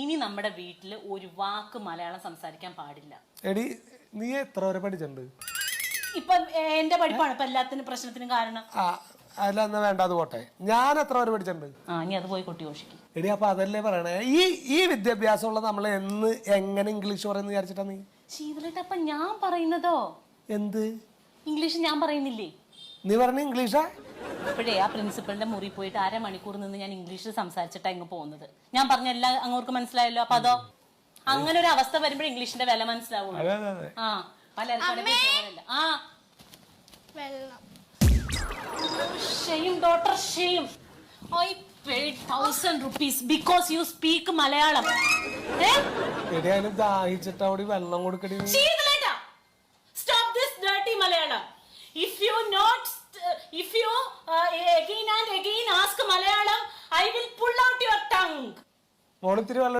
ഇനി നമ്മുടെ വീട്ടില് ഒരു വാക്ക് മലയാളം സംസാരിക്കാൻ പാടില്ല. എടി നീ എത്ര വരെ പഠിച്ചിട്ടുണ്ട്? ഇപ്പൊ എന്റെ പഠിപ്പാണ് ഇപ്പൊ എല്ലാത്തിനും പ്രശ്നത്തിനും കാരണം. അല്ല എന്നാ വേണ്ട, അത് പോട്ടെ. ഞാൻ എത്ര വരെ പഠിച്ചിട്ടുണ്ട്? ഇനി അത് പോയി കൊട്ടി ഘോഷിക്കും. എടി അപ്പൊ അതല്ലേ പറയണേ, ഈ വിദ്യാഭ്യാസമുള്ള നമ്മൾ എങ്ങനെ ഇംഗ്ലീഷ് പറയുന്ന വിചാരിച്ചിട്ടാ നീ? ശീതളേട്ട അപ്പൊ ഞാൻ പറയുന്നതോ എന്ത് ഇംഗ്ലീഷ് ഞാൻ പറയുന്നില്ലേ? നീ പറഞ്ഞ ഇംഗ്ലീഷാ? ഇപ്പോഴേ ആ പ്രിൻസിപ്പളിന്റെ മുറി പോയിട്ട് 1/2 മണിക്കൂർ നിന്ന് ഞാൻ ഇംഗ്ലീഷിൽ സംസാരിച്ചിട്ടാ ഇങ്ങ് പോകുന്നത്. ഞാൻ പറഞ്ഞ എല്ലാം അങ്ങോട്ട് മനസ്സിലായല്ലോ. അപ്പൊ അതോ അങ്ങനെ ഒരു അവസ്ഥ വരുമ്പോൾ ഇംഗ്ലീഷിന്റെ വില മനസ്സിലാവുള്ളൂ. Shame, daughter, shame. I paid 1,000 rupees because you speak Malayalam. ദാഹിച്ചിട്ട് അവിടെ വെള്ളം കൊടുക്കടി. Stop this dirty Malayalam. If you again and again ask Malayalam, I will pull out your tongue.